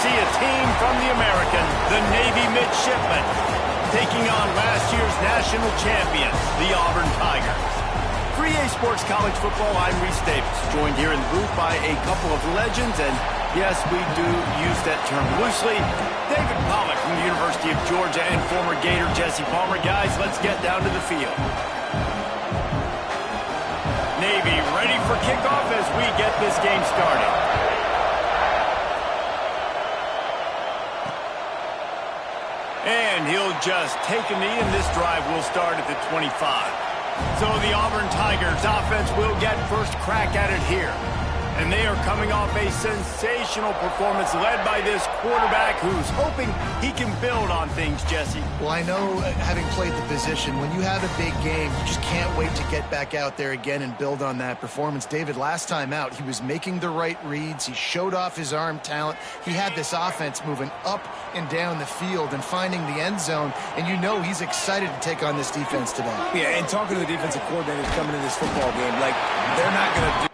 see a team from the American, the Navy Midshipmen, taking on last year's national champions, the Auburn Tigers. For EA Sports College Football, I'm Reese Davis, joined here in the booth by a couple of legends, and yes, we do use that term loosely. David Pollock from the University of Georgia and former Gator Jesse Palmer. Guys, let's get down to the field. Navy ready for kickoff as we get this game started. And he'll just take a knee, and this drive will start at the 25. So the Auburn Tigers offense will get first crack at it here. And they are coming off a sensational performance led by this quarterback who's hoping he can build on things, Jesse. Well, I know, having played the position, when you have a big game, you just can't wait to get back out there again and build on that performance. David, last time out, he was making the right reads. He showed off his arm talent. He had this offense moving up and down the field and finding the end zone. And you know he's excited to take on this defense today. Yeah, and talking to the defensive coordinators coming in this football game, like, they're not going to do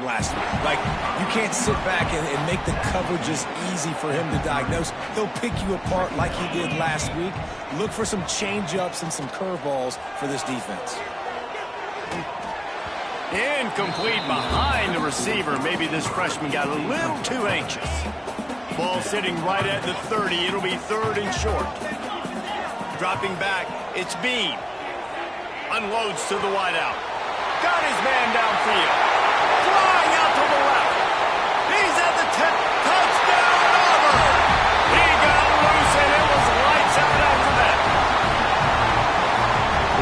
last week. Like, you can't sit back and make the coverages easy for him to diagnose. He'll pick you apart like he did last week. Look for some change-ups and some curveballs for this defense. Incomplete behind the receiver. Maybe this freshman got a little too anxious. Ball sitting right at the 30. It'll be third and short. Dropping back, it's Bean. Unloads to the wideout. Got his man downfield. Flying out to the left. He's at the 10. Touchdown, Auburn! He got loose, and it was lights out after that.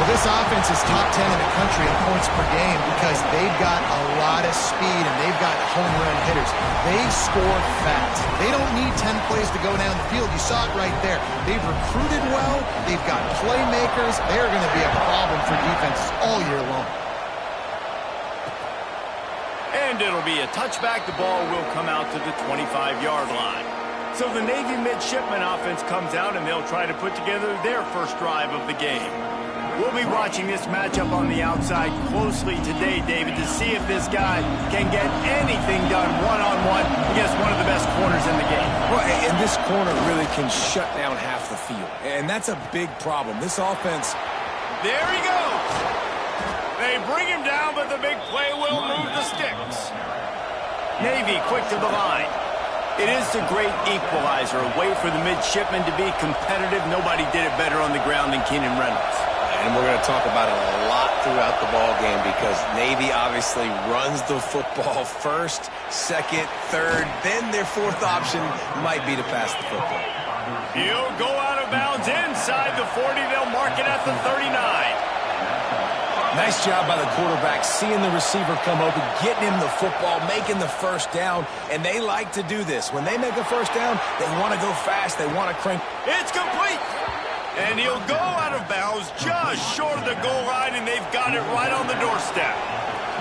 Well, this offense is top 10 in the country in points per game because they've got a lot of speed and they've got home run hitters. They score fast. They don't need 10 plays to go down the field. You saw it right there. They've recruited well. They've got playmakers. They're going to be a problem for defenses all year long. And it'll be a touchback. The ball will come out to the 25-yard line. So the Navy Midshipman offense comes out, and they'll try to put together their first drive of the game. We'll be watching this matchup on the outside closely today, David, to see if this guy can get anything done one-on-one against one of the best corners in the game. Well, and this corner really can shut down half the field, and that's a big problem. This offense... There he goes! They bring him down, but the big play will move the sticks. Navy quick to the line. It is the great equalizer, a way for the midshipmen to be competitive. Nobody did it better on the ground than Keenan Reynolds. And we're going to talk about it a lot throughout the ball game because Navy obviously runs the football first, second, third, then their fourth option might be to pass the football. He'll go out of bounds inside the 40. They'll mark it at the 39. Nice job by the quarterback, seeing the receiver come open, getting him the football, making the first down, and they like to do this. When they make a first down, they want to go fast, they want to crank. It's complete! And he'll go out of bounds just short of the goal line, and they've got it right on the doorstep.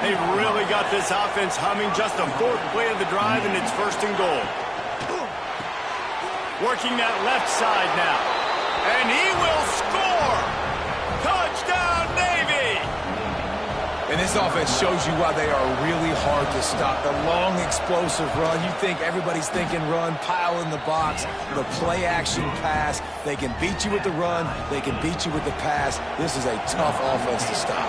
They've really got this offense humming. Just a fourth play of the drive, and it's first and goal. Working that left side now. And he will score! Touchdown, Navy! And this offense shows you why they are really hard to stop. The long, explosive run. You think everybody's thinking run, pile in the box. The play-action pass. They can beat you with the run. They can beat you with the pass. This is a tough offense to stop.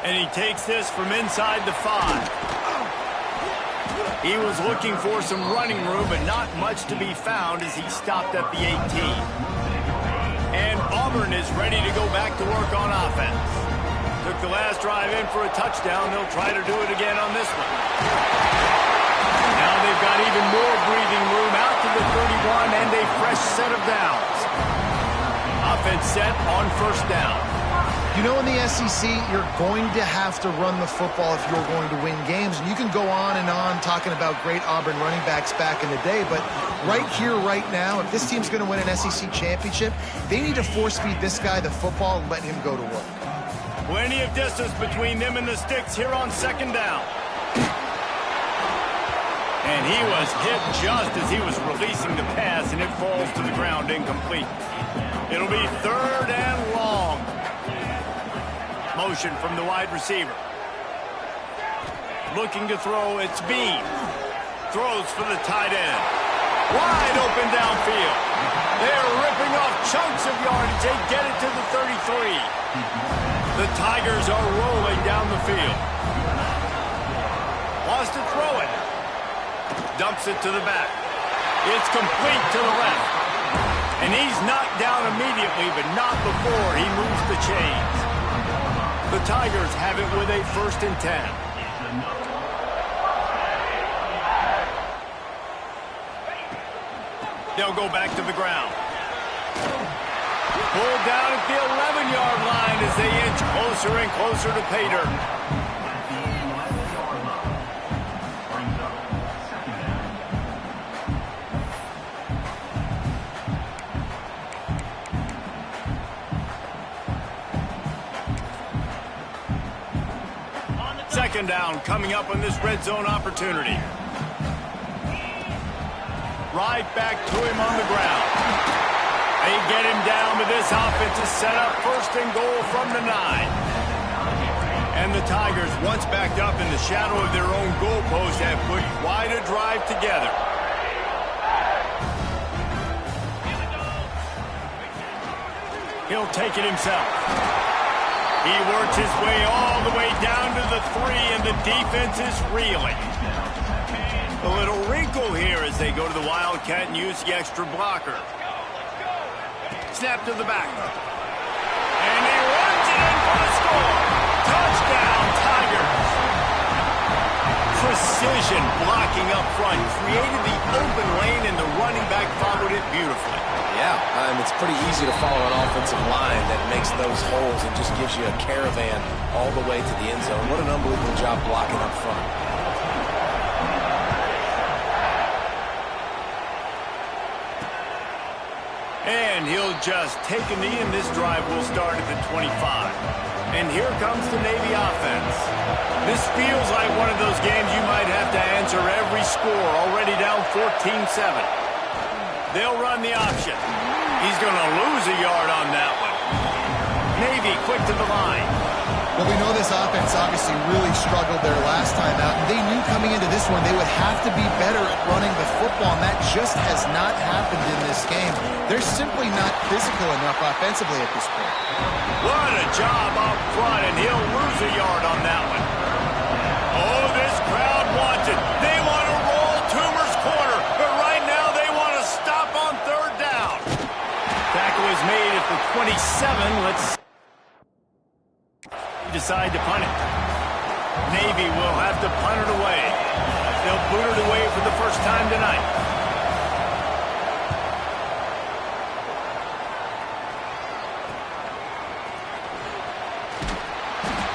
And he takes this from inside the 5. He was looking for some running room, but not much to be found as he stopped at the 18. And Auburn is ready to go back to work on offense. Took the last drive in for a touchdown. They'll try to do it again on this one. Now they've got even more breathing room out to the 31 and a fresh set of downs. Offense set on first down. You know, in the SEC, you're going to have to run the football if you're going to win games. And you can go on and on talking about great Auburn running backs back in the day, but right here, right now, if this team's going to win an SEC championship, they need to force-feed this guy the football and let him go to work. Plenty of distance between them and the sticks here on second down. And he was hit just as he was releasing the pass, and it falls to the ground incomplete. It'll be 3rd and long. Motion from the wide receiver. Looking to throw, it's Bean. Throws for the tight end. Wide open downfield. They're ripping off chunks of yardage. They get it to the 33. The Tigers are rolling down the field. Wants to throw it. Dumps it to the back. It's complete to the left. And he's knocked down immediately, but not before he moves the chains. The Tigers have it with a 1st and 10. They'll go back to the ground. Pulled down at the 11-yard line as they inch closer and closer to pay dirt. Second down coming up on this red zone opportunity. Right back to him on the ground. They get him down, but this offense is set up 1st and goal from the 9. And the Tigers, once backed up in the shadow of their own goalpost, have put quite a drive together. He'll take it himself. He works his way all the way down to the 3, and the defense is reeling. A little wrinkle here as they go to the Wildcat and use the extra blocker. Snap to the back. And he runs it in for the score. Touchdown, Tigers. Precision blocking up front created the open lane, and the running back followed it beautifully. Yeah, it's pretty easy to follow an offensive line that makes those holes and just gives you a caravan all the way to the end zone. What an unbelievable job blocking up front. And he'll just take a knee, and this drive will start at the 25. And here comes the Navy offense. This feels like one of those games you might have to answer every score, already down 14-7. They'll run the option. He's going to lose a yard on that one. Navy quick to the line. Well, we know this offense obviously really struggled their last time out, and they knew coming into this one they would have to be better at running the football, and that just has not happened in this game. They're simply not physical enough offensively at this point. What a job up front, and he'll lose a yard on that one. Oh, this crowd wants it. They want to roll Toomer's corner, but right now they want to stop on 3rd down. Tackle is made at the 27. Let's decide to punt it. Navy will have to punt it away. They'll boot it away for the first time tonight.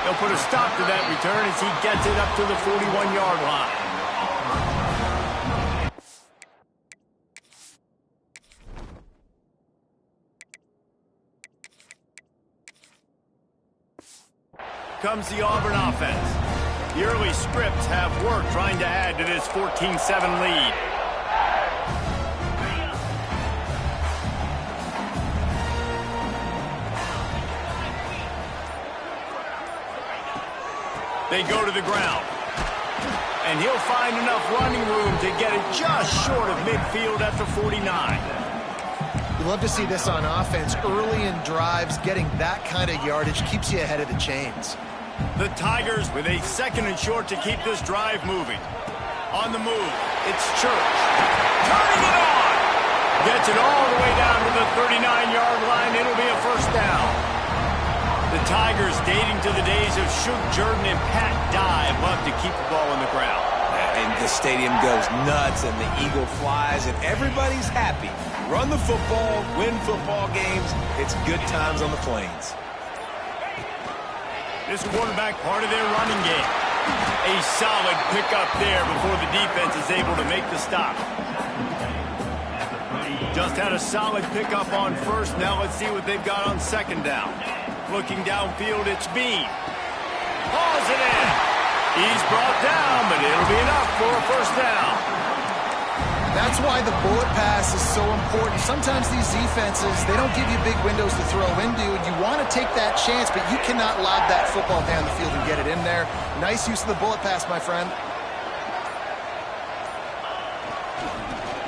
They'll put a stop to that return as he gets it up to the 41-yard line. Comes the Auburn offense. The early scripts have worked trying to add to this 14-7 lead. They go to the ground. And he'll find enough running room to get it just short of midfield at the 49. You love to see this on offense. Early in drives, getting that kind of yardage keeps you ahead of the chains. The Tigers with a 2nd and short to keep this drive moving. On the move, it's Church. Turning it on! Gets it all the way down to the 39-yard line. It'll be a 1st down. The Tigers, dating to the days of Shug Jordan and Pat Dye, love to keep the ball on the ground. And the stadium goes nuts, and the eagle flies, and everybody's happy. Run the football, win football games. It's good times on the plains. This quarterback part of their running game. A solid pickup there before the defense is able to make the stop. Just had a solid pickup on 1st. Now let's see what they've got on 2nd down. Looking downfield, it's Bean. Hauls it in. He's brought down, but it'll be enough for a 1st down. That's why the bullet pass is so important. Sometimes these defenses, they don't give you big windows to throw into, and you want to take that chance, but you cannot lob that football down the field and get it in there. Nice use of the bullet pass, my friend.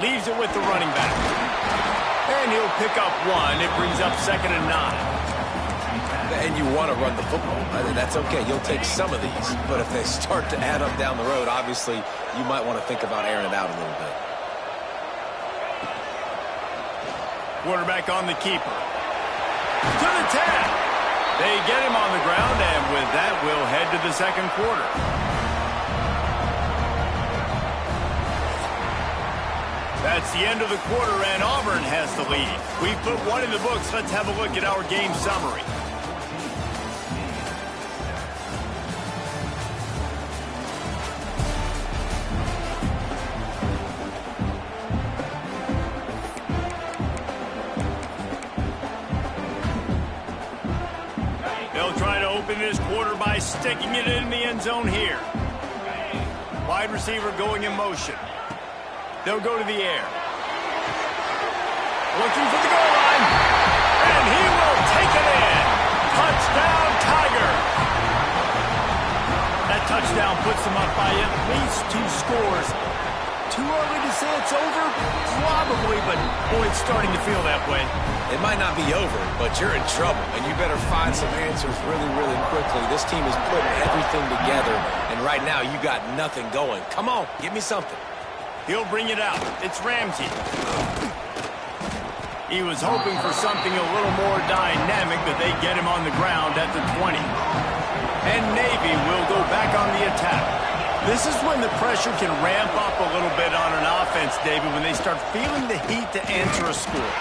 Leaves it with the running back. And he'll pick up one. It brings up 2nd and 9. And you want to run the football. I mean, that's okay. You'll take some of these. But if they start to add up down the road, obviously, you might want to think about airing it out a little bit. Quarterback on the keeper. To the 10. They get him on the ground, and with that, we'll head to the second quarter. That's the end of the quarter, and Auburn has the lead. We've put one in the books. Let's have a look at our game summary. This quarter by sticking it in the end zone here. Wide receiver going in motion. They'll go to the air. Looking for the goal line. And he will take it in. Touchdown, Tiger. That touchdown puts them up by at least 2 scores. Too early to say it's over? Probably, but boy, it's starting to feel that way. It might not be over, but you're in trouble, and you better find some answers really, really quickly. This team is putting everything together, and right now you got nothing going. Come on, give me something. He'll bring it out. It's Ramsey. He was hoping for something a little more dynamic, but they get him on the ground at the 20. And Navy will go back on the attack. This is when the pressure can ramp up a little bit on an offense, David, when they start feeling the heat to answer a score.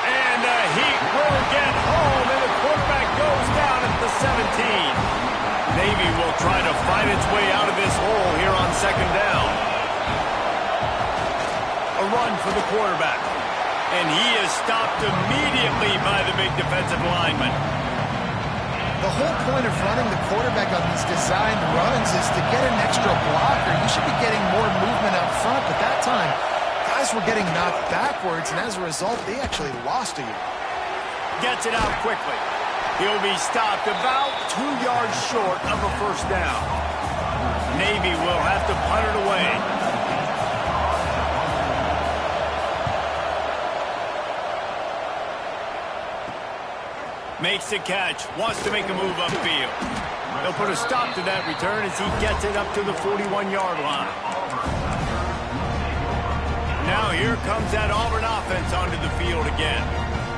And the heat will get home, and the quarterback goes down at the 17. Navy will try to fight its way out of this hole here on 2nd down. A run for the quarterback. And he is stopped immediately by the big defensive lineman. The whole point of running the quarterback on these designed runs is to get an extra blocker. You should be getting more movement up front, but that time, guys were getting knocked backwards, and as a result, they actually lost a yard. Gets it out quickly. He'll be stopped about 2 yards short of a 1st down. Navy will have to punt it away. Makes the catch, wants to make a move upfield. They'll put a stop to that return as he gets it up to the 41-yard line. Now here comes that Auburn offense onto the field again.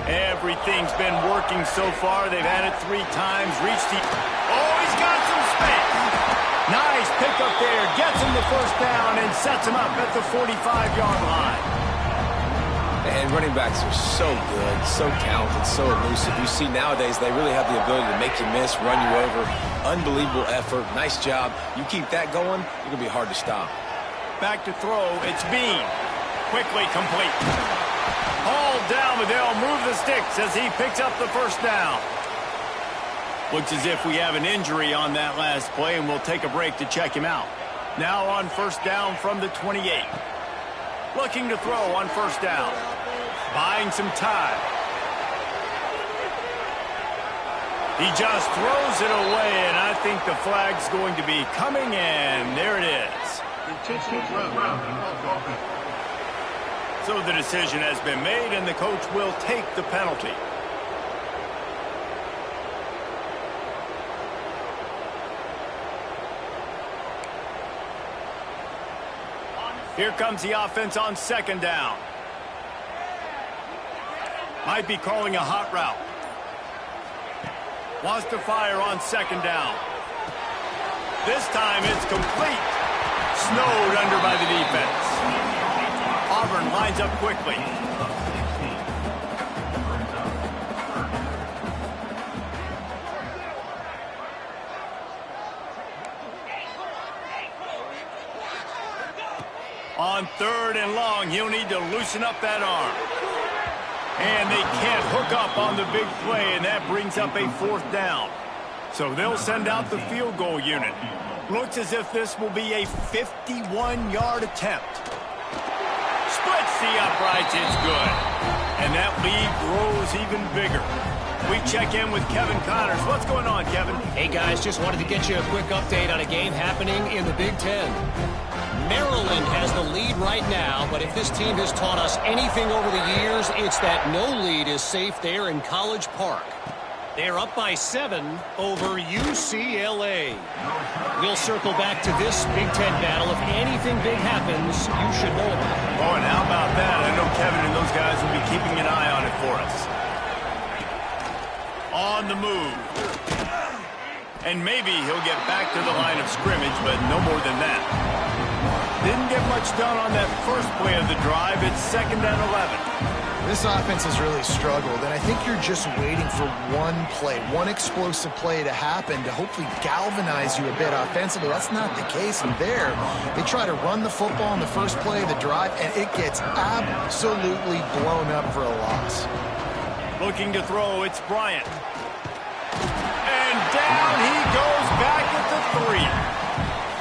Everything's been working so far. They've had it 3 times, reached the... Oh, he's got some space. Nice pickup there, gets him the 1st down and sets him up at the 45-yard line. And running backs are so good, so talented, so elusive. You see nowadays they really have the ability to make you miss, run you over. Unbelievable effort. Nice job. You keep that going, it's going to be hard to stop. Back to throw. It's Bean. Quickly complete. Hauled down, but they'll move the sticks as he picks up the 1st down. Looks as if we have an injury on that last play, and we'll take a break to check him out. Now on 1st down from the 28. Looking to throw on 1st down. Buying some time. He just throws it away, and I think the flag's going to be coming, and there it is. So the decision has been made, and the coach will take the penalty. Here comes the offense on 2nd down. Might be calling a hot route. Wants to fire on 2nd down. This time it's complete. Snowed under by the defense. Auburn lines up quickly. On 3rd and long, he'll need to loosen up that arm. And they can't hook up on the big play, and that brings up a 4th down. So they'll send out the field goal unit. Looks as if this will be a 51-yard attempt. Split the uprights, it's good. And that lead grows even bigger. We check in with Kevin Connors. What's going on, Kevin? Hey, guys, just wanted to get you a quick update on a game happening in the Big Ten. Maryland has the lead right now, but if this team has taught us anything over the years, it's that no lead is safe there in College Park. They're up by 7 over UCLA. We'll circle back to this Big Ten battle. If anything big happens, you should know about it. Oh, and how about that? I know Kevin and those guys will be keeping an eye on it for us. On the move. And maybe he'll get back to the line of scrimmage, but no more than that. Didn't get much done on that first play of the drive. It's 2nd and 11. This offense has really struggled, and I think you're just waiting for one play, one explosive play to happen to hopefully galvanize you a bit offensively. That's not the case. And there, they try to run the football in the first play of the drive, and it gets absolutely blown up for a loss. Looking to throw, it's Bryant. And down he goes back at the 3.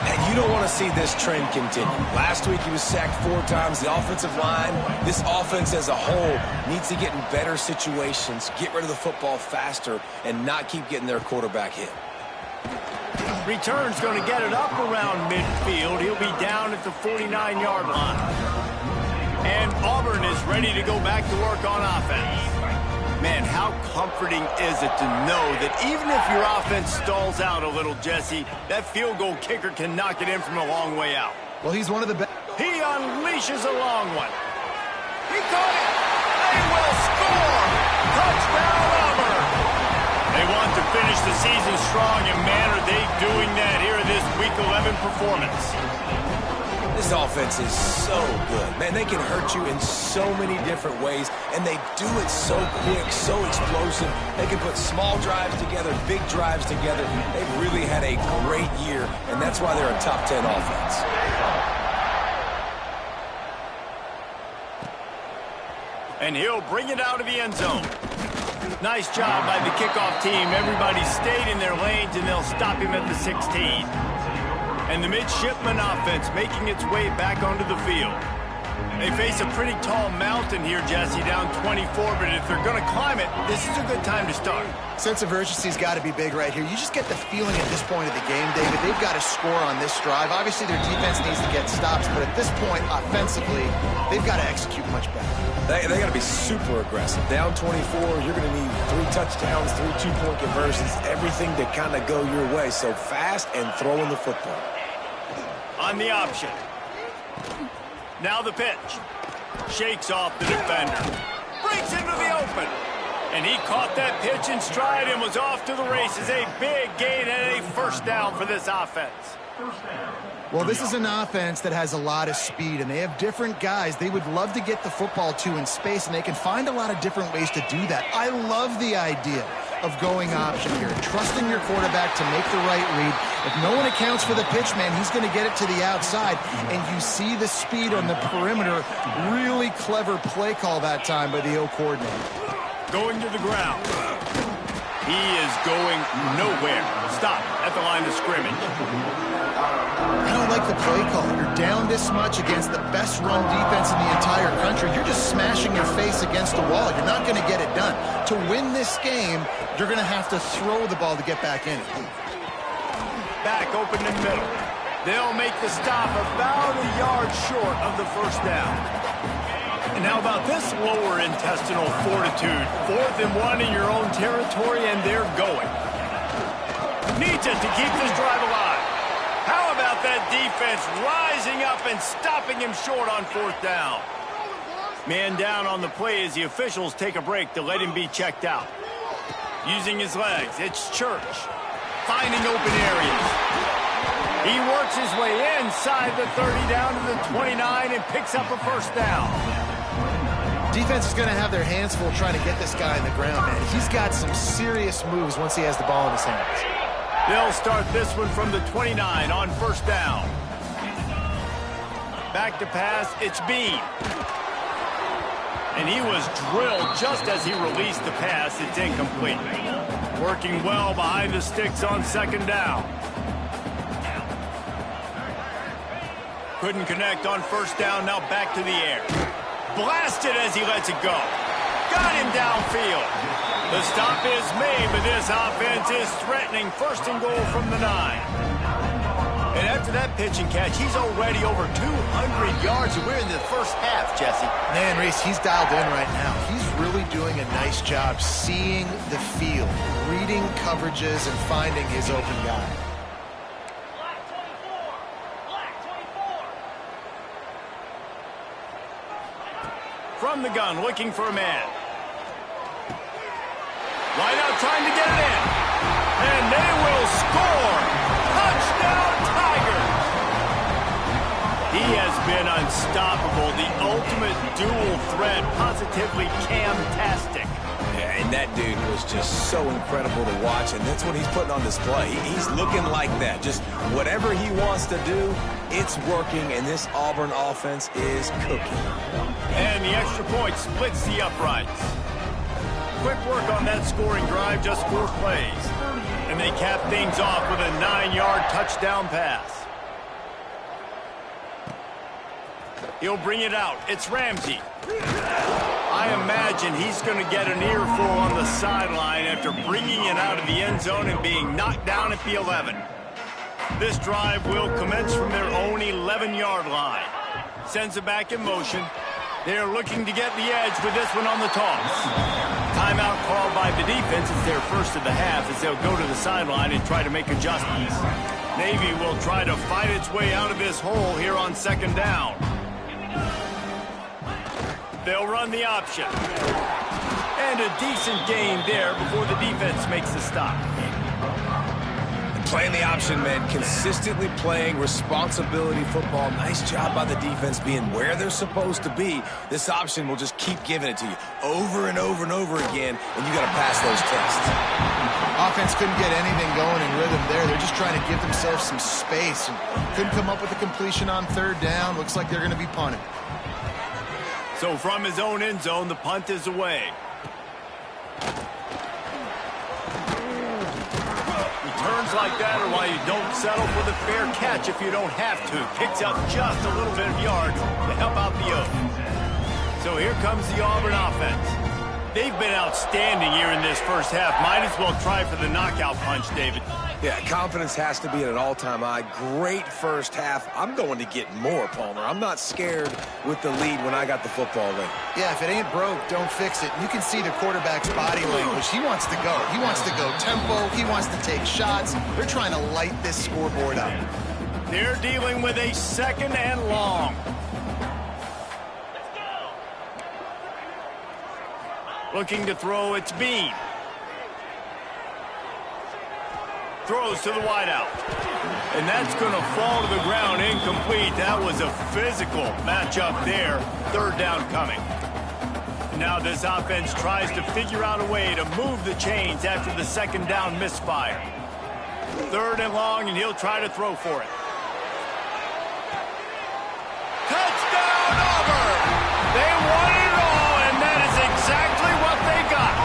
And you don't want to see this trend continue. Last week he was sacked 4 times. The offensive line, this offense as a whole, needs to get in better situations, get rid of the football faster, and not keep getting their quarterback hit. Return's going to get it up around midfield. He'll be down at the 49-yard line. And Auburn is ready to go back to work on offense. Man, how comforting is it to know that even if your offense stalls out a little, Jesse, that field goal kicker can knock it in from a long way out. Well, he's one of the best. He unleashes a long one. He caught it. They will score. Touchdown, Auburn. They want to finish the season strong, and man, are they doing that here in this Week 11 performance. This offense is so good. Man, they can hurt you in so many different ways, and they do it so quick, so explosive. They can put small drives together, big drives together. They've really had a great year, and that's why they're a top 10 offense. And he'll bring it out of the end zone. Nice job by the kickoff team. Everybody stayed in their lanes, and they'll stop him at the 16. And the midshipman offense making its way back onto the field. They face a pretty tall mountain here, Jesse, down 24, but if they're going to climb it, this is a good time to start. Sense of urgency's got to be big right here. You just get the feeling at this point of the game, David, they've got to score on this drive. Obviously, their defense needs to get stops, but at this point, offensively, they've got to execute much better. They got to be super aggressive. Down 24, you're going to need 3 touchdowns, 3 two-point conversions, everything to kind of go your way. So fast and throwing the football. On the option. Now the pitch. Shakes off the defender. Breaks into the open. And he caught that pitch in stride and was off to the races. A big gain and a first down for this offense. Well, this is an offense that has a lot of speed, and they have different guys they would love to get the football to in space, and they can find a lot of different ways to do that. I love the idea of going option here, trusting your quarterback to make the right read. If no one accounts for the pitch, man, he's going to get it to the outside, and you see the speed on the perimeter. Really clever play call that time by the O coordinator. Going to the ground. He is going nowhere. Stop at the line of scrimmage. I don't like the play call. You're down this much against the best run defense in the entire country. You're just smashing your face against the wall. You're not going to get it done. To win this game, you're going to have to throw the ball to get back in. Back open in the middle. They'll make the stop about a yard short of the first down. And how about this lower intestinal fortitude? 4th and 1 in your own territory, and they're going. Needs it to keep this drive alive. How about that defense rising up and stopping him short on 4th down? Man down on the play as the officials take a break to let him be checked out. Using his legs, it's Church. Finding open areas. He works his way inside the 30 down to the 29 and picks up a first down. Defense is going to have their hands full trying to get this guy on the ground, man. He's got some serious moves once he has the ball in his hands. They'll start this one from the 29 on first down. Back to pass, it's Bean. And he was drilled just as he released the pass. It's incomplete. Working well behind the sticks on second down. Couldn't connect on first down, now back to the air. blasted as he lets it go. Got him downfield. The stop is made, but this offense is threatening. First and goal from the 9. And after that pitch and catch, he's already over 200 yards, and we're in the first half, Jesse. Man, Reese, he's dialed in right now. He's really doing a nice job seeing the field, reading coverages, and finding his open guy. From the gun, looking for a man. Right out, trying to get it in. And they will score. Touchdown, Tigers. He has been unstoppable. The ultimate dual threat. Positively Cam-tastic. Yeah, and that dude was just so incredible to watch, and that's what he's putting on display. He's looking like that. Just whatever he wants to do, it's working, and this Auburn offense is cooking. And the extra point splits the uprights. Quick work on that scoring drive, just 4 plays. And they cap things off with a 9-yard touchdown pass. He'll bring it out. It's Ramsey. I imagine he's going to get an earful on the sideline after bringing it out of the end zone and being knocked down at the 11. This drive will commence from their own 11-yard line. Sends it back in motion. They're looking to get the edge with this one on the toss. Timeout called by the defense. It's their first of the half as they'll go to the sideline and try to make adjustments. Navy will try to fight its way out of this hole here on second down. They'll run the option. And a decent gain there before the defense makes the stop. Playing the option, man. Consistently playing responsibility football. Nice job by the defense being where they're supposed to be. This option will just keep giving it to you over and over and over again, and you got to pass those tests. Offense couldn't get anything going in rhythm there. They're just trying to give themselves some space and couldn't come up with a completion on third down. Looks like they're going to be punting. So from his own end zone, the punt is away. Turns like that are why you don't settle for the fair catch if you don't have to. Picks up just a little bit of yards to help out the Oaks. So here comes the Auburn offense. They've been outstanding here in this first half. Might as well try for the knockout punch, David. Yeah, confidence has to be at an all-time high. Great first half. I'm going to get more, Palmer. I'm not scared with the lead when I got the football ready. Yeah, if it ain't broke, don't fix it. You can see the quarterback's body language. He wants to go. He wants to go tempo. He wants to take shots. They're trying to light this scoreboard up. They're dealing with a second and long. Looking to throw, it's Bean. Throws to the wideout. And that's going to fall to the ground incomplete. That was a physical matchup there. Third down coming. Now this offense tries to figure out a way to move the chains after the second down misfire. Third and long, and he'll try to throw for it. Touchdown, Auburn! They won it all, and that is exactly what they got.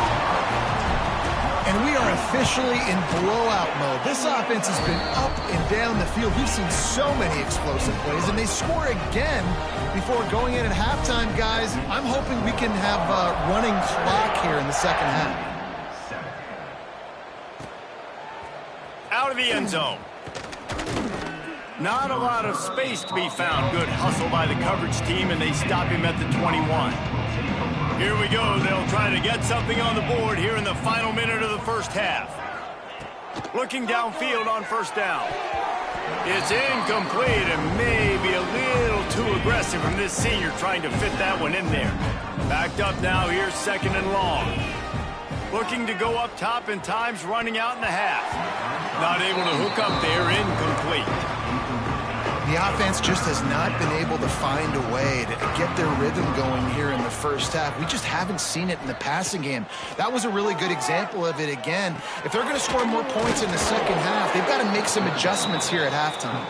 And we are officially in blowout mode. This offense has been up and down the field. We've seen so many explosive plays, and they score again before going in at halftime, guys. I'm hoping we can have a running clock here in the second half. Out of the end zone. Not a lot of space to be found. Good hustle by the coverage team, and they stop him at the 21. Here we go. They'll try to get something on the board here in the final minute of the first half. Looking downfield on first down. It's incomplete and maybe a little too aggressive from this senior trying to fit that one in there. Backed up now. Here's second and long. Looking to go up top, and time's running out in the half. Not able to hook up there. Incomplete. The offense just has not been able to find a way to get their rhythm going here in the first half. We just haven't seen it in the passing game. That was a really good example of it again. If they're going to score more points in the second half, they've got to make some adjustments here at halftime.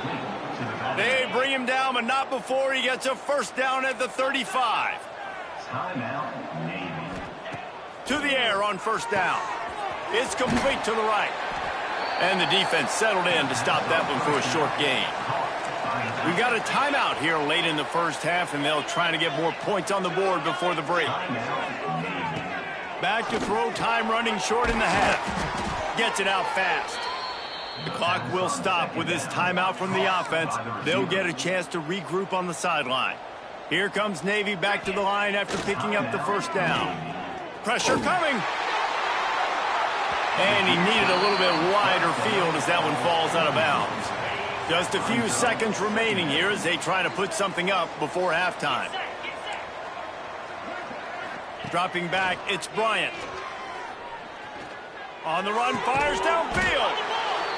They bring him down, but not before he gets a first down at the 35. To the air on first down. It's complete to the right. And the defense settled in to stop that one for a short gain. We've got a timeout here late in the first half, and they'll try to get more points on the board before the break. Back to throw, time running short in the half. Gets it out fast. The clock will stop with this timeout from the offense. They'll get a chance to regroup on the sideline. Here comes Navy back to the line after picking up the first down. Pressure coming. And he needed a little bit wider field as that one falls out of bounds. Just a few seconds remaining here as they try to put something up before halftime. Dropping back, it's Bryant. On the run, fires downfield.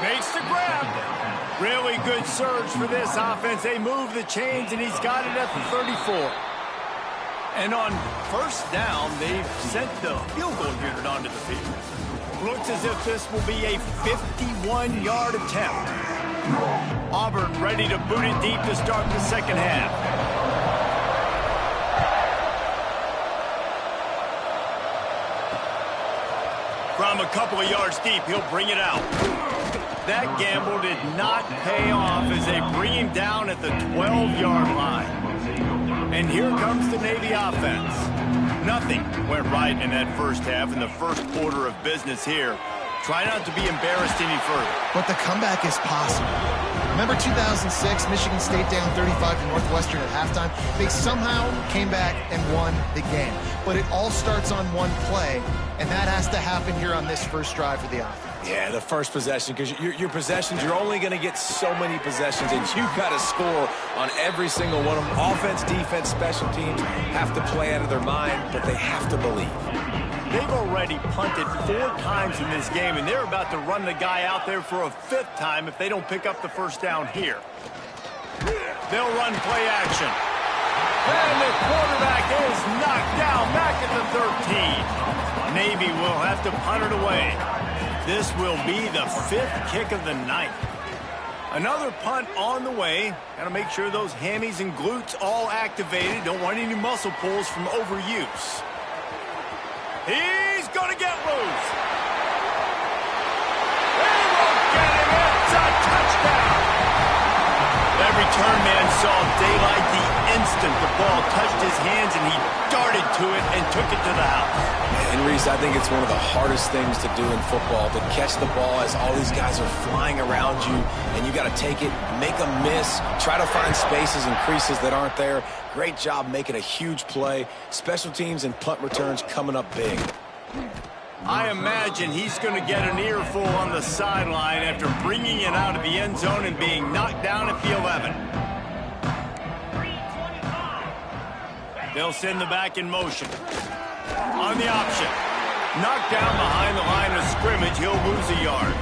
Makes the grab. Really good surge for this offense. They move the chains, and he's got it at the 34. And on first down, they've sent the field goal unit onto the field. Looks as if this will be a 51-yard attempt. Auburn ready to boot it deep to start the second half. From a couple of yards deep, he'll bring it out. That gamble did not pay off as they bring him down at the 12-yard line. And here comes the Navy offense. Nothing went right in that first half in the first order of business here. Try not to be embarrassed any further. But the comeback is possible. Remember 2006, Michigan State down 35 to Northwestern at halftime? They somehow came back and won the game. But it all starts on one play, and that has to happen here on this first drive for the offense. Yeah, the first possession, because your possessions, you're only going to get so many possessions, and you've got to score on every single one of them. Offense, defense, special teams have to play out of their mind, but they have to believe. They've already punted 4 times in this game, and they're about to run the guy out there for a 5th time if they don't pick up the first down here. They'll run play action. And the quarterback is knocked down back at the 13. Navy will have to punt it away. This will be the 5th kick of the night. Another punt on the way. Got to make sure those hammies and glutes all activated. Don't want any muscle pulls from overuse. He's going to get loose. He won't get him. It's a touchdown. That return man saw daylight the instant the ball touched his hands, and he darted to it and took it to the house. And Reese, I think it's one of the hardest things to do in football, to catch the ball as all these guys are flying around you, and you got to take it, make a miss, try to find spaces and creases that aren't there. Great job making a huge play. Special teams and punt returns coming up big. I imagine he's going to get an earful on the sideline after bringing it out of the end zone and being knocked down at the 11. They'll send the back in motion. On the option. Knocked down behind the line of scrimmage. He'll lose a yard.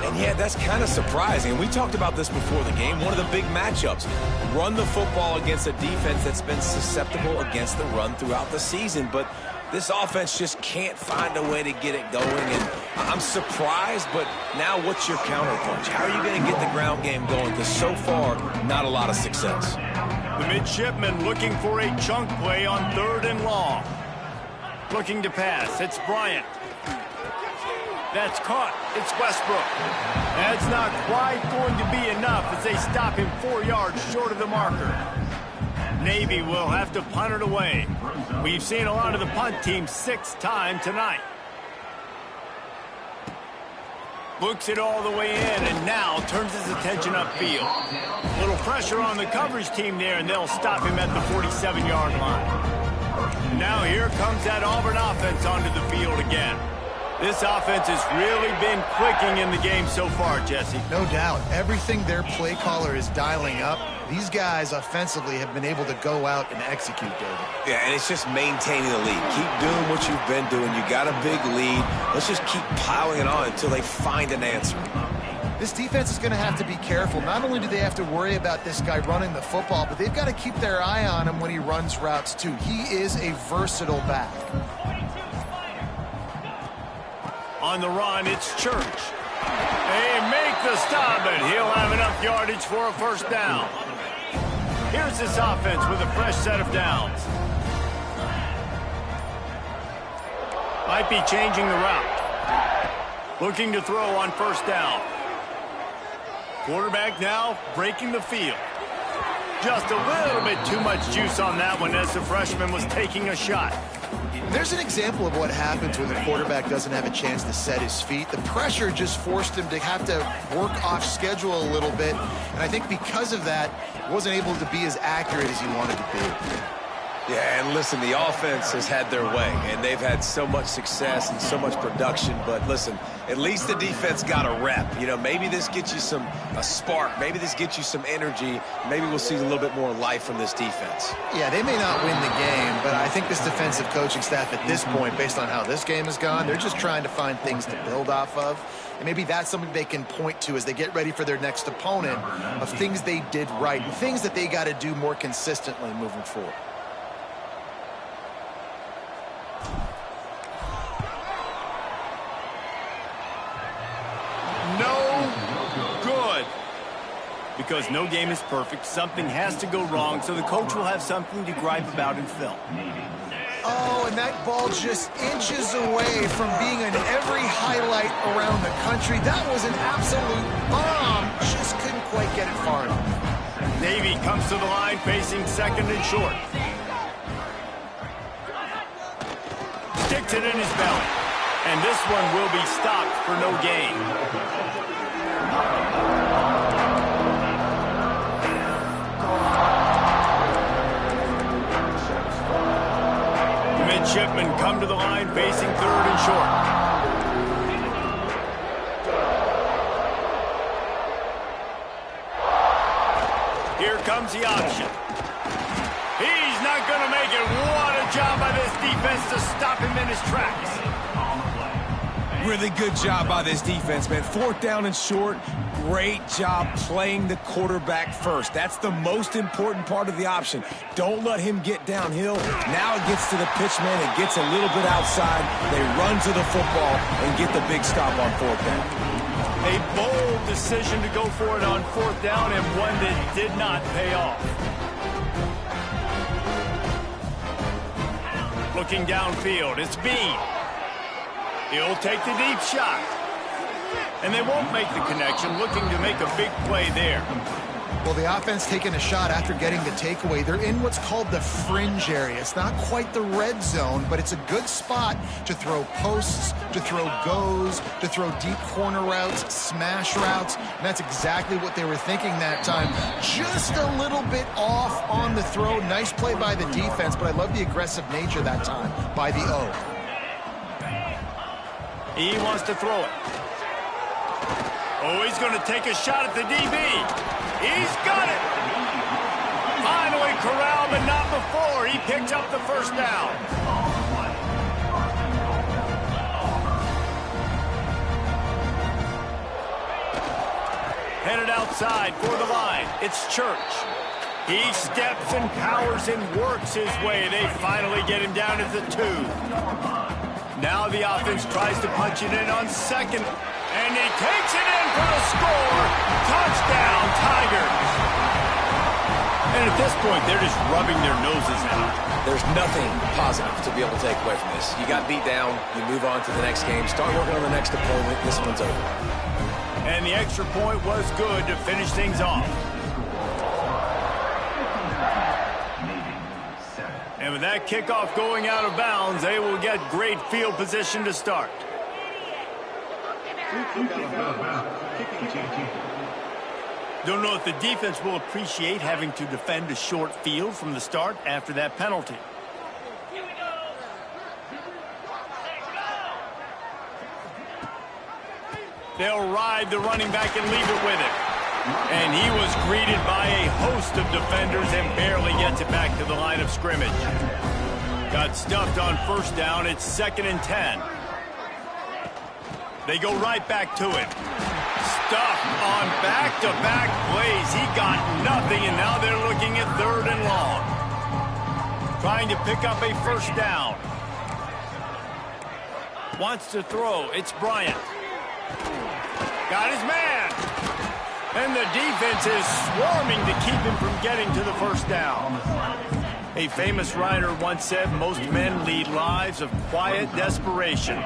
And yeah, that's kind of surprising. We talked about this before the game. One of the big matchups. Run the football against a defense that's been susceptible against the run throughout the season. But this offense just can't find a way to get it going. And I'm surprised, but now what's your counterpunch? How are you going to get the ground game going? Because so far, not a lot of success. The midshipman looking for a chunk play on 3rd and long. Looking to pass. It's Bryant. That's caught. It's Westbrook. That's not quite going to be enough as they stop him 4 yards short of the marker. Navy will have to punt it away. We've seen a lot of the punt team 6 times tonight. Looks it all the way in and now turns his attention upfield. Little pressure on the coverage team there, and they'll stop him at the 47-yard line. Now here comes that Auburn offense onto the field again. This offense has really been clicking in the game so far, Jesse. No doubt. Everything their play caller is dialing up, these guys offensively have been able to go out and execute, David. Yeah, and it's just maintaining the lead. Keep doing what you've been doing. You got a big lead. Let's just keep piling it on until they find an answer. This defense is going to have to be careful. Not only do they have to worry about this guy running the football, but they've got to keep their eye on him when he runs routes, too. He is a versatile back. On the run, it's Church. They make the stop, and he'll have enough yardage for a first down. Here's this offense with a fresh set of downs. Might be changing the route. Looking to throw on first down. Quarterback now breaking the field. Just a little bit too much juice on that one as the freshman was taking a shot. There's an example of what happens when the quarterback doesn't have a chance to set his feet. The pressure just forced him to have to work off schedule a little bit. And I think because of that, he wasn't able to be as accurate as he wanted to be. Yeah, and listen, the offense has had their way, and they've had so much success and so much production. But listen, at least the defense got a rep. You know, maybe this gets you a spark. Maybe this gets you some energy. Maybe we'll see a little bit more life from this defense. Yeah, they may not win the game, but I think this defensive coaching staff at this point, based on how this game has gone, they're just trying to find things to build off of. And maybe that's something they can point to as they get ready for their next opponent of things they did right and things that they got to do more consistently moving forward. Because no game is perfect, something has to go wrong, so the coach will have something to gripe about in film. Oh, and that ball just inches away from being in every highlight around the country. That was an absolute bomb. Just couldn't quite get it far enough. Navy comes to the line facing second and short. Sticks it in his belly. And this one will be stopped for no gain. Midshipmen come to the line facing third and short. Here comes the option. He's not going to make it. What a job by this defense to stop him in his tracks. Really good job by this defense, man. Fourth down and short. Great job playing the quarterback first. That's the most important part of the option. Don't let him get downhill. Now it gets to the pitchman. It gets a little bit outside. They run to the football and get the big stop on fourth down. A bold decision to go for it on fourth down and one that did not pay off. Looking downfield, it's Bean. He'll take the deep shot. And they won't make the connection, looking to make a big play there. Well, the offense taking a shot after getting the takeaway. They're in what's called the fringe area. It's not quite the red zone, but it's a good spot to throw posts, to throw goes, to throw deep corner routes, smash routes. And that's exactly what they were thinking that time. Just a little bit off on the throw. Nice play by the defense, but I love the aggressive nature that time by the O. He wants to throw it. Oh, he's going to take a shot at the DB. He's got it. Finally corralled, but not before. He picked up the first down. Headed outside for the line. It's Church. He steps and powers and works his way. They finally get him down at the 2. Now the offense tries to punch it in on second. And he takes it in for the score. Touchdown, Tigers. And at this point, they're just rubbing their noses now. There's nothing positive to be able to take away from this. You got beat down. You move on to the next game. Start working on the next opponent. This one's over. And the extra point was good to finish things off. And with that kickoff going out of bounds, they will get great field position to start. Don't know if the defense will appreciate having to defend a short field from the start after that penalty. They'll ride the running back and leave it with him. And he was greeted by a host of defenders and barely gets it back to the line of scrimmage. Got stuffed on first down. It's 2nd and 10. They go right back to him. Stuffed on back-to-back plays. He got nothing, and now they're looking at 3rd and long. Trying to pick up a first down. Wants to throw. It's Bryant. Got his man. And the defense is swarming to keep him from getting to the first down. A famous writer once said most men lead lives of quiet desperation.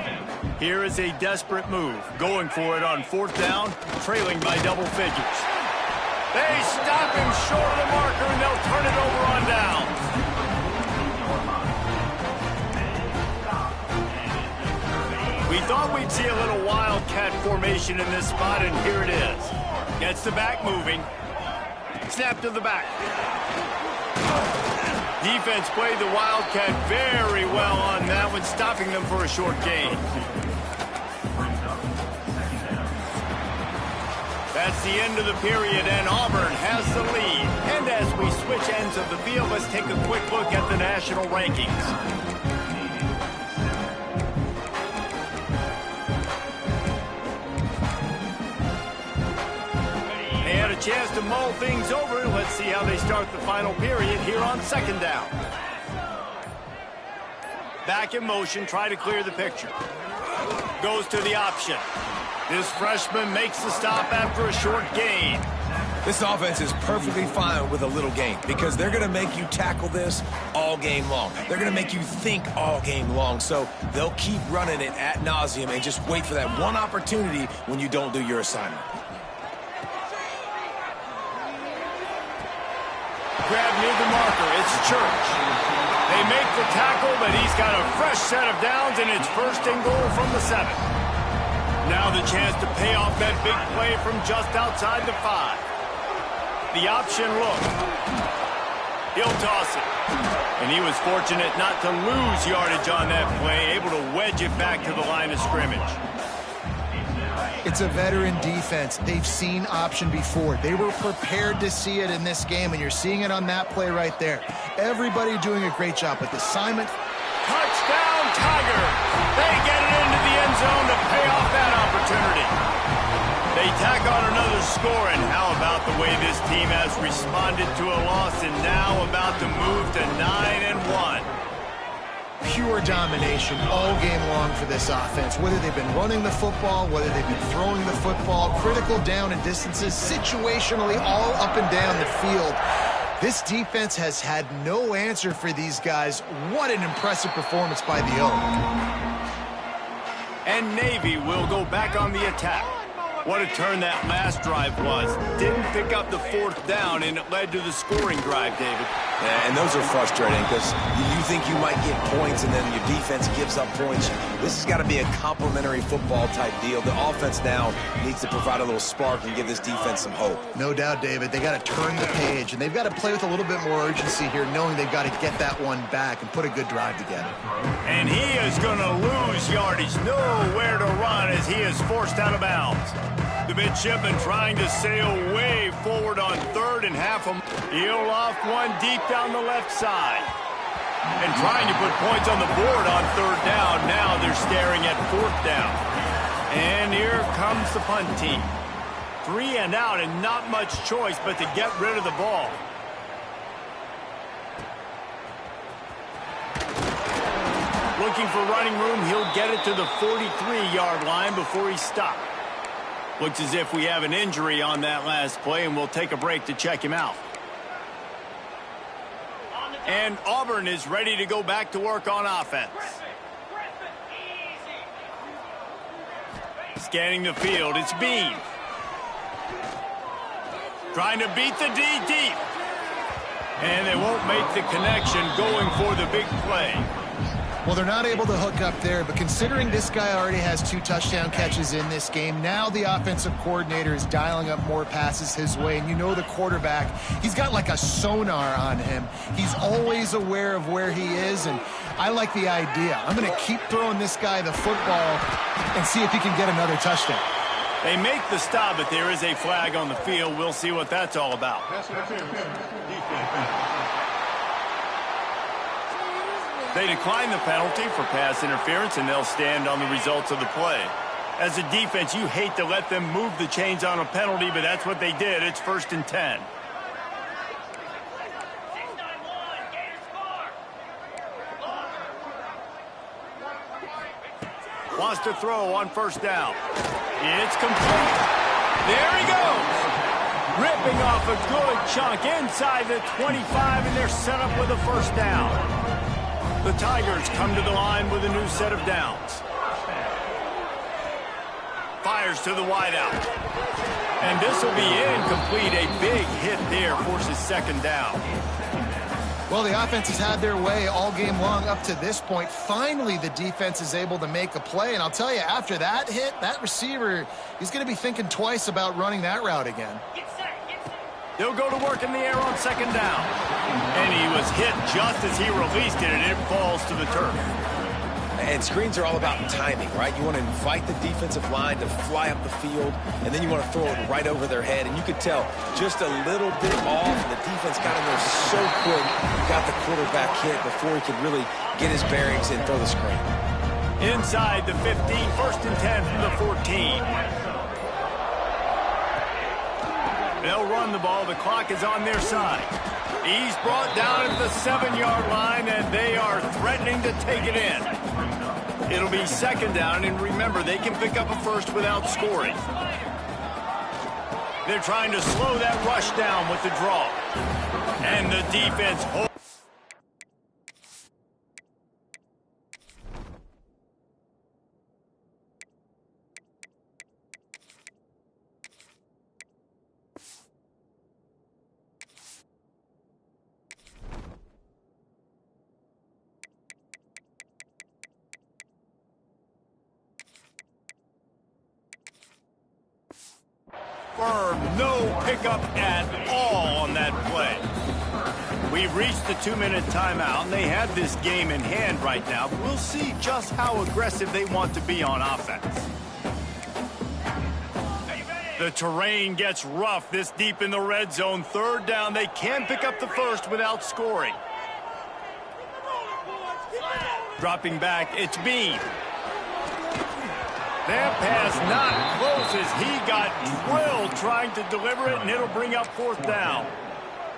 Here is a desperate move, going for it on 4th down, trailing by double figures. They stop him short of the marker, and they'll turn it over on downs. We thought we'd see a little wildcat formation in this spot, and here it is. Gets the back moving. Snap to the back. Defense played the wildcat very well on that one, stopping them for a short gain. That's the end of the period, and Auburn has the lead. And as we switch ends of the field, let's take a quick look at the national rankings. They had a chance to mull things over. Let's see how they start the final period here on 2nd down. Back in motion, try to clear the picture. Goes to the option. This freshman makes the stop after a short gain. This offense is perfectly fine with a little gain because they're going to make you tackle this all game long. They're going to make you think all game long, so they'll keep running it ad nauseum and just wait for that one opportunity when you don't do your assignment. Grab near the marker. It's Church. They make the tackle, but he's got a fresh set of downs, and it's 1st and goal from the 7. Now the chance to pay off that big play from just outside the 5. The option look. He'll toss it. And he was fortunate not to lose yardage on that play, able to wedge it back to the line of scrimmage. It's a veteran defense. They've seen option before. They were prepared to see it in this game, and you're seeing it on that play right there. Everybody doing a great job with assignment. Touchdown, Tiger! They get it into the end zone to pay off that opportunity. They tack on another score, and how about the way this team has responded to a loss and now about to move to 9-1. Pure domination all game long for this offense. Whether they've been running the football, whether they've been throwing the football, critical down and distances, situationally all up and down the field. This defense has had no answer for these guys. What an impressive performance by the O. And Navy will go back on the attack. What a turn that last drive was. Didn't pick up the 4th down, and it led to the scoring drive, David. Yeah, and those are frustrating because you think you might get points and then your defense gives up points. This has got to be a complementary football type deal. The offense now needs to provide a little spark and give this defense some hope. No doubt, David. They got to turn the page, and they've got to play with a little bit more urgency here, knowing they've got to get that one back and put a good drive together. And he is going to lose yardage. Nowhere to run as he is forced out of bounds. The midshipman trying to sail way forward on 3rd and half. He'll off one deep down the left side. And trying to put points on the board on 3rd down. Now they're staring at 4th down. And here comes the punt team. 3 and out, and not much choice but to get rid of the ball. Looking for running room, he'll get it to the 43-yard line before he stopped. Looks as if we have an injury on that last play, and we'll take a break to check him out. And Auburn is ready to go back to work on offense. Scanning the field, it's Bean. Trying to beat the D deep. And they won't make the connection, going for the big play. Well, they're not able to hook up there, but considering this guy already has 2 touchdown catches in this game, now the offensive coordinator is dialing up more passes his way, and you know the quarterback, he's got like a sonar on him. He's always aware of where he is, and I like the idea. I'm going to keep throwing this guy the football and see if he can get another touchdown. They make the stop, but there is a flag on the field. We'll see what that's all about. They decline the penalty for pass interference, and they'll stand on the results of the play. As a defense, you hate to let them move the chains on a penalty, but that's what they did. It's 1st and 10. Wants to throw on 1st down. It's complete. There he goes. Ripping off a good chunk inside the 25, and they're set up with a 1st down. The Tigers come to the line with a new set of downs. fires to the wideout. And this will be incomplete. A big hit there forces second down. Well, the offense has had their way all game long up to this point. Finally, the defense is able to make a play. And I'll tell you, after that hit, that receiver, he's going to be thinking twice about running that route again. They'll go to work in the air on second down. And he was hit just as he released it, and it falls to the turf. And screens are all about timing, right? You want to invite the defensive line to fly up the field, and then you want to throw it right over their head. And you could tell just a little bit off, and the defense got in there so quick, got the quarterback hit before he could really get his bearings and throw the screen. Inside the 15, 1st and 10 from the 14. They'll run the ball. The clock is on their side. He's brought down at the 7-yard line, and they are threatening to take it in. It'll be second down, and remember, they can pick up a first without scoring. They're trying to slow that rush down with the draw. And the defense holds. No pickup at all on that play. We've reached the 2-minute timeout, and they have this game in hand right now. But we'll see just how aggressive they want to be on offense. The terrain gets rough this deep in the red zone. Third down, they can pick up the first without scoring. Dropping back, it's Bean. That pass not close as he got drilled trying to deliver it, and it'll bring up 4th down.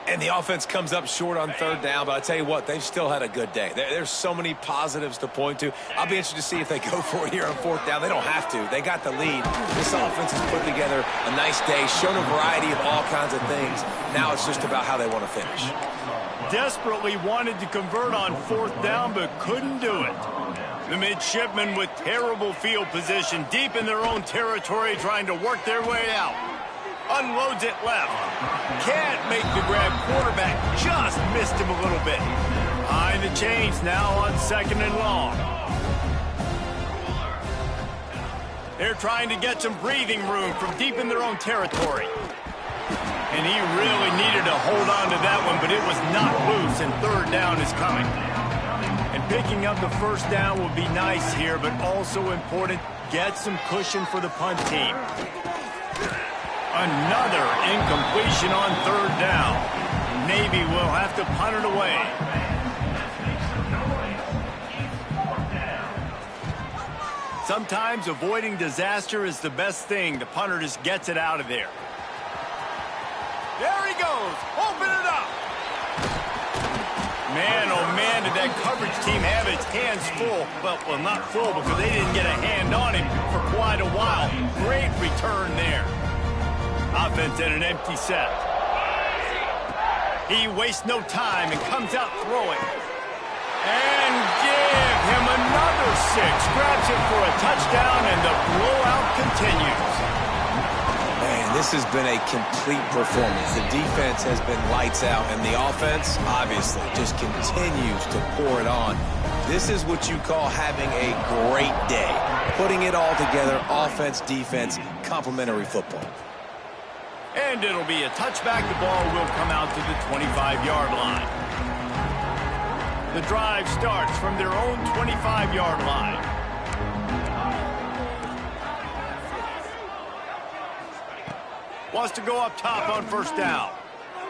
And the offense comes up short on 3rd down, but I'll tell you what, they've still had a good day. There's so many positives to point to. I'll be interested to see if they go for it here on 4th down. They don't have to. They got the lead. This offense has put together a nice day, shown a variety of all kinds of things. Now it's just about how they want to finish. Desperately wanted to convert on 4th down, but couldn't do it. The midshipmen with terrible field position, deep in their own territory, trying to work their way out. Unloads it left. Can't make the grab. Quarterback just missed him a little bit. Behind the chains now on 2nd and long. They're trying to get some breathing room from deep in their own territory. And he really needed to hold on to that one, but it was not loose, and 3rd down is coming. And picking up the 1st down will be nice here, but also important, get some cushion for the punt team. Another incompletion on 3rd down. Navy will have to punt it away. Sometimes avoiding disaster is the best thing. The punter just gets it out of there. There he goes. Open it up. Man, oh man, did that coverage team have its hands full. Well, not full because they didn't get a hand on him for quite a while. Great return there. Offense in an empty set. He wastes no time and comes out throwing. And give him another 6. Grabs it for a touchdown, and the blowout continues. Man, this has been a complete performance. The defense has been lights out, and the offense, obviously, just continues to pour it on. This is what you call having a great day. Putting it all together, offense, defense, complementary football. And it'll be a touchback. The ball will come out to the 25-yard line. The drive starts from their own 25-yard line. Wants to go up top on 1st down.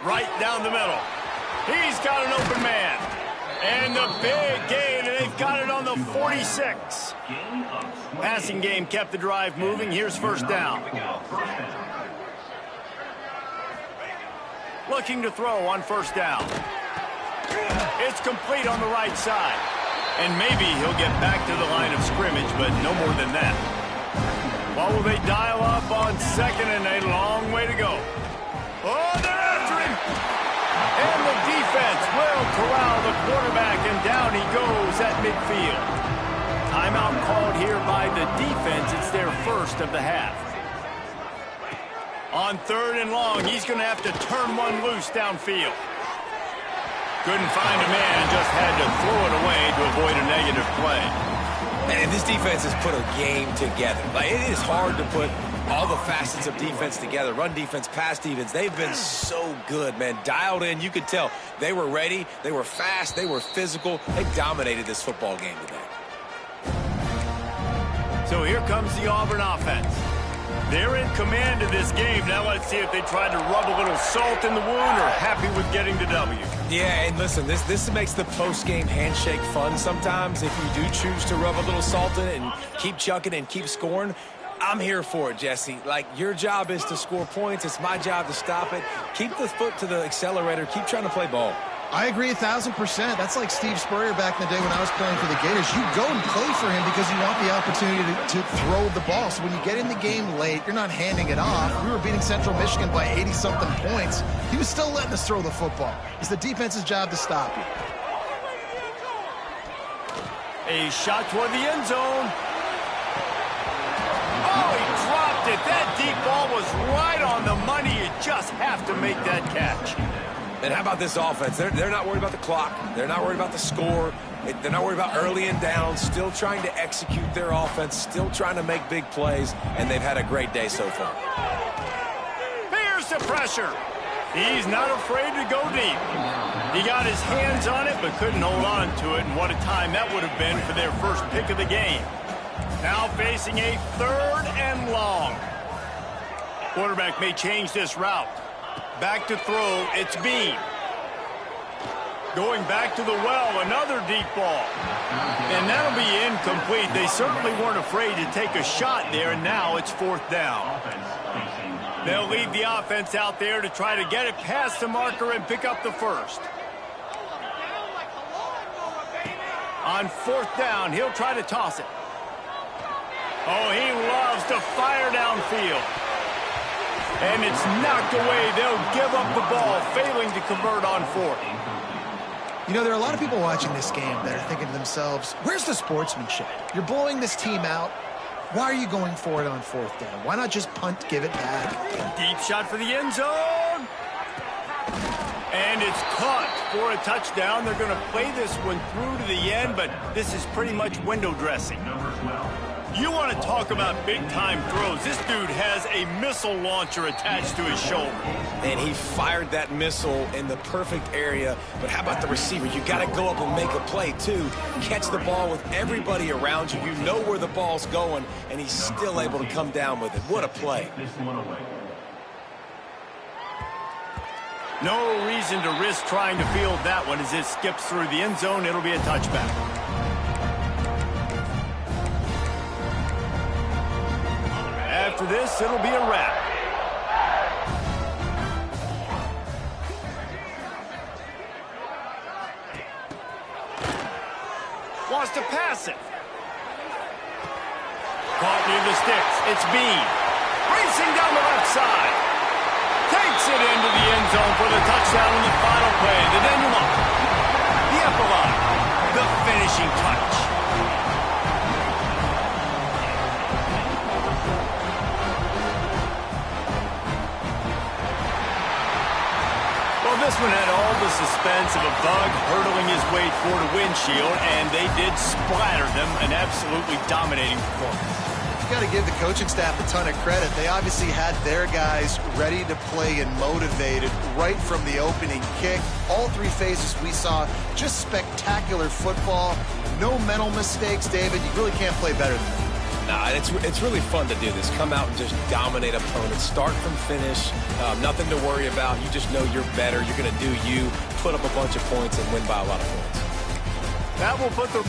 Right down the middle. He's got an open man. And the big gain, and they've got it on the 46. Passing game kept the drive moving. Here's 1st down. Looking to throw on 1st down. It's complete on the right side. And maybe he'll get back to the line of scrimmage, but no more than that. Well, will they dial up on 2nd and a long way to go? Oh, they're after him! And the defense will corral the quarterback, and down he goes at midfield. Timeout called here by the defense. It's their first of the half. On 3rd and long, he's going to have to turn one loose downfield. Couldn't find a man, just had to throw it away to avoid a negative play. And this defense has put a game together. Like, it is hard to put all the facets of defense together. Run defense, pass defense. They've been so good, man. Dialed in. You could tell they were ready. They were fast. They were physical. They dominated this football game today. So here comes the Auburn offense. They're in command of this game. Now let's see if they try to rub a little salt in the wound or happy with getting the W. Yeah, and listen, this makes the post-game handshake fun sometimes. If you do choose to rub a little salt in it and keep chucking and keep scoring, I'm here for it, Jesse. Like, your job is to score points. It's my job to stop it. Keep the foot to the accelerator. Keep trying to play ball. I agree 1,000%. That's like Steve Spurrier back in the day when I was playing for the Gators. You go and play for him because you want the opportunity to throw the ball. So when you get in the game late, you're not handing it off. We were beating Central Michigan by 80-something points. He was still letting us throw the football. It's the defense's job to stop you. A shot toward the end zone. Oh, he dropped it. That deep ball was right on the money. You just have to make that catch. And how about this offense? They're not worried about the clock. They're not worried about the score. They're not worried about early and down. Still trying to execute their offense. Still trying to make big plays. And they've had a great day so far. Here's the pressure. He's not afraid to go deep. He got his hands on it, but couldn't hold on to it. And what a time that would have been for their first pick of the game. Now facing a 3rd and long. Quarterback may change this route. Back to throw, it's Bean. Going back to the well, another deep ball. And that'll be incomplete. They certainly weren't afraid to take a shot there, and now it's 4th down. They'll leave the offense out there to try to get it past the marker and pick up the first. On 4th down, he'll try to toss it. Oh, he loves to fire downfield. And it's knocked away. They'll give up the ball, failing to convert on 4th. You know, there are a lot of people watching this game that are thinking to themselves, where's the sportsmanship? You're blowing this team out. Why are you going for it on 4th down? Why not just punt, give it back? Deep shot for the end zone. And it's caught for a touchdown. They're going to play this one through to the end, but this is pretty much window dressing. You want to talk about big-time throws. This dude has a missile launcher attached to his shoulder. And he fired that missile in the perfect area. But how about the receiver? You got to go up and make a play, too. Catch the ball with everybody around you. You know where the ball's going, and he's still able to come down with it. What a play. No reason to risk trying to field that one as it skips through the end zone. It'll be a touchback. After this, it'll be a wrap. Wants to pass it. Caught near the sticks. It's Bean. Racing down the left side. Takes it into the end zone for the touchdown in the final play. The denouement. The epilogue. The finishing touch. This one had all the suspense of a bug hurtling his way toward a windshield, and they did splatter them. An absolutely dominating performance. You got to give the coaching staff a ton of credit. They obviously had their guys ready to play and motivated right from the opening kick. All 3 phases we saw, just spectacular football. No mental mistakes, David. You really can't play better than that. Nah, it's really fun to do this. Come out and just dominate opponents. Start from finish. Nothing to worry about. You just know you're better. You're going to do you, put up a bunch of points, and win by a lot of points. That will put the